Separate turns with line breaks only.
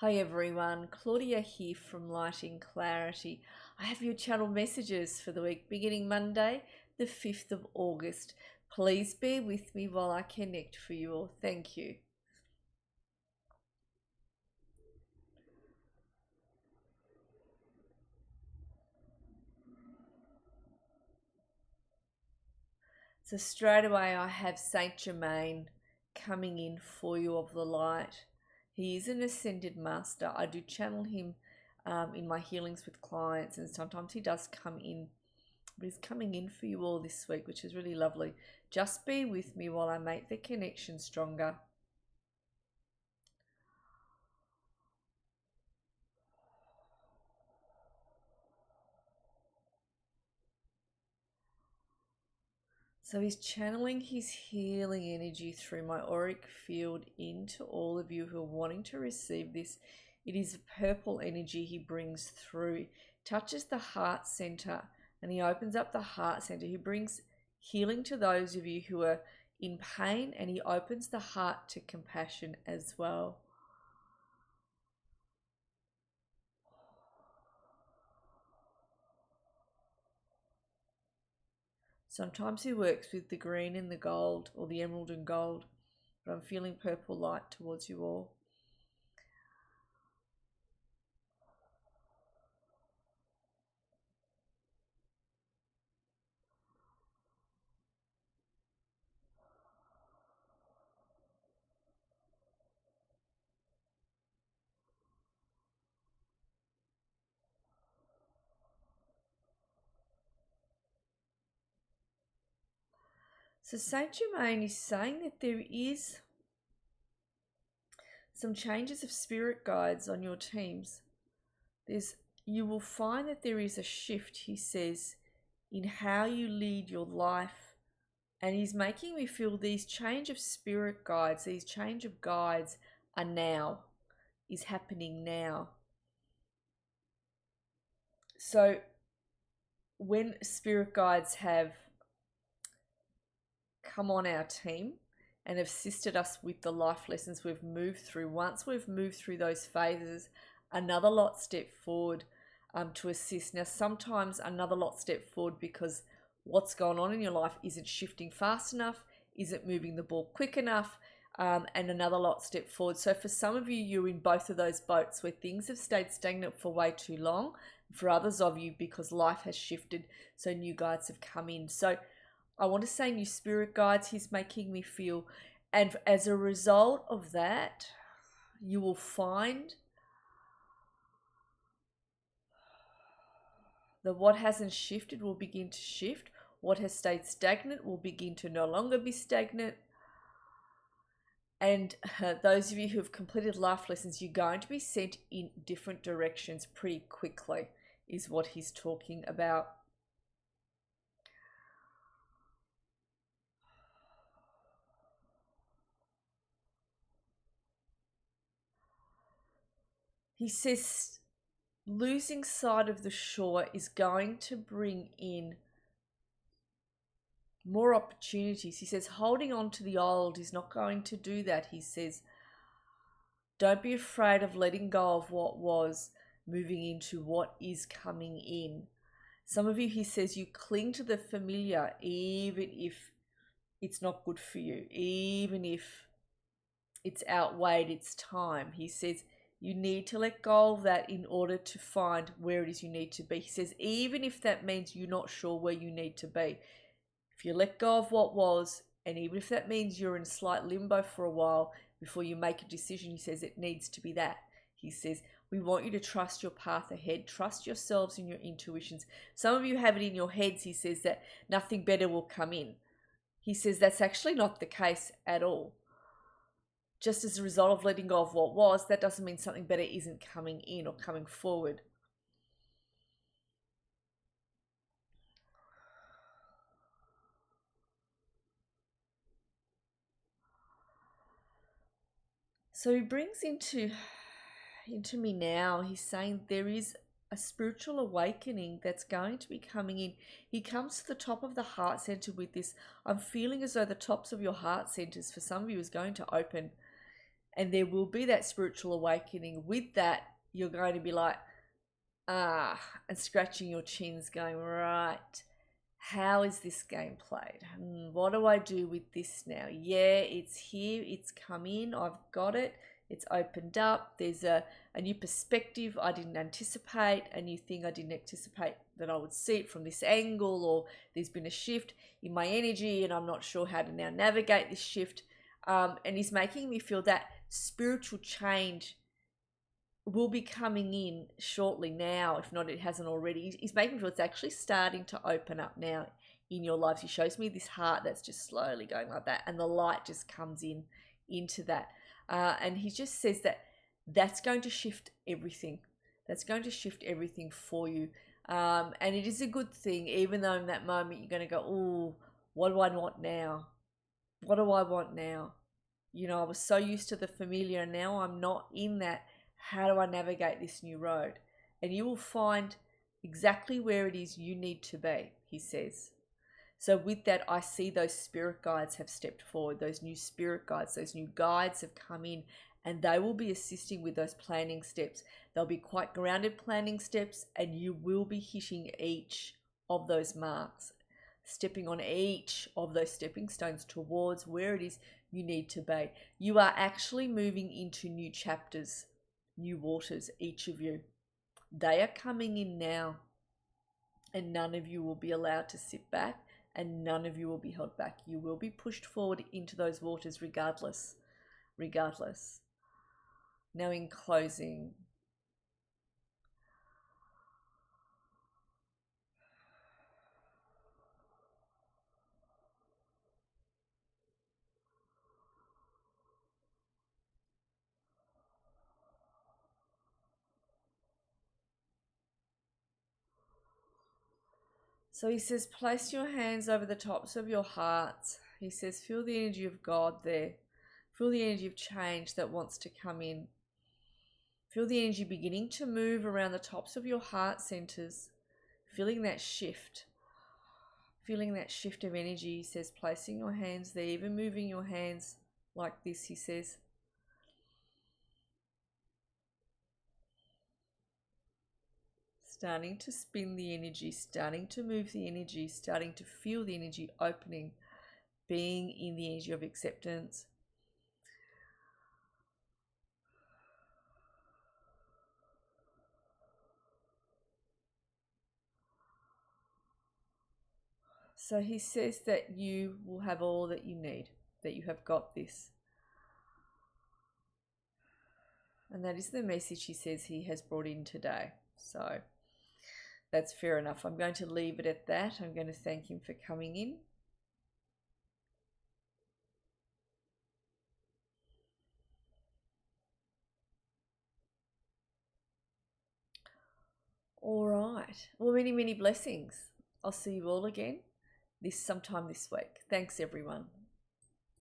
Hi everyone, Claudia here from Lighting Clarity. I have your channel messages for the week beginning Monday, the 5th of August. Please bear with me while I connect for you all. Thank you. So straight away I have Saint Germain coming in for you of the light. He is an ascended master. I do channel him in my healings with clients, and sometimes he does come in, but he's coming in for you all this week, which is really lovely. Just be with me while I make the connection stronger. So he's channeling his healing energy through my auric field into all of you who are wanting to receive this. It is a purple energy he brings through, touches the heart center, and he opens up the heart center. He brings healing to those of you who are in pain, and he opens the heart to compassion as well. Sometimes he works with the green and the gold, or the emerald and gold, but I'm feeling purple light towards you all. So Saint Germain is saying that there is some changes of spirit guides on your teams. You will find that there is a shift, he says, in how you lead your life. And he's making me feel these change of spirit guides, these change of guides is happening now. So when spirit guides have come on our team and have assisted us with the life lessons we've moved through, once we've moved through those phases, another lot step forward to assist. Now, sometimes another lot step forward because what's going on in your life isn't shifting fast enough, isn't moving the ball quick enough, and another lot step forward. So for some of you, you're in both of those boats where things have stayed stagnant for way too long. For others of you, because life has shifted, so new guides have come in. So I want to say new spirit guides he's making me feel. And as a result of that, you will find that what hasn't shifted will begin to shift. What has stayed stagnant will begin to no longer be stagnant. And those of you who have completed life lessons, you're going to be sent in different directions pretty quickly, is what he's talking about. He says losing sight of the shore is going to bring in more opportunities. He says holding on to the old is not going to do that. He says don't be afraid of letting go of what was, moving into what is coming in. Some of you, he says, you cling to the familiar even if it's not good for you, even if it's outweighed its time. He says you need to let go of that in order to find where it is you need to be. He says even if that means you're not sure where you need to be, if you let go of what was, and even if that means you're in slight limbo for a while before you make a decision, he says it needs to be that. He says we want you to trust your path ahead, trust yourselves and your intuitions. Some of you have it in your heads, he says, that nothing better will come in. He says that's actually not the case at all. Just as a result of letting go of what was, that doesn't mean something better isn't coming in or coming forward. So he brings into me now, he's saying there is a spiritual awakening that's going to be coming in. He comes to the top of the heart center with this. I'm feeling as though the tops of your heart centers for some of you is going to open. And there will be that spiritual awakening. With that, you're going to be like, and scratching your chins, going, right, how is this game played? What do I do with this now? Yeah, it's here, it's come in, I've got it, it's opened up. There's a new perspective I didn't anticipate, a new thing I didn't anticipate that I would see it from this angle, or there's been a shift in my energy and I'm not sure how to now navigate this shift. And he's making me feel that spiritual change will be coming in shortly now, if not it hasn't already. He's making me feel it's actually starting to open up now in your lives. He shows me this heart that's just slowly going like that, and the light just comes in into that. And he just says that that's going to shift everything. That's going to shift everything for you. And it is a good thing, even though in that moment you're going to go, oh, what do I want now? What do I want now? You know, I was so used to the familiar, and now I'm not in that. How do I navigate this new road? And you will find exactly where it is you need to be, he says. So with that, I see those spirit guides have stepped forward, those new spirit guides, those new guides have come in, and they will be assisting with those planning steps. They'll be quite grounded planning steps, and you will be hitting each of those marks, stepping on each of those stepping stones towards where it is you need to be. You are actually moving into new chapters, new waters, each of you. They are coming in now, and none of you will be allowed to sit back, and none of you will be held back. You will be pushed forward into those waters regardless. Now, in closing, so he says, place your hands over the tops of your hearts. He says, feel the energy of God there. Feel the energy of change that wants to come in. Feel the energy beginning to move around the tops of your heart centers. Feeling that shift. Feeling that shift of energy, he says, placing your hands there, even moving your hands like this, he says. Starting to spin the energy, starting to move the energy, starting to feel the energy opening, being in the energy of acceptance. So he says that you will have all that you need, that you have got this. And that is the message he says he has brought in today. So that's fair enough. I'm going to leave it at that. I'm going to thank him for coming in. All right. Well, many, many blessings. I'll see you all again sometime this week. Thanks, everyone.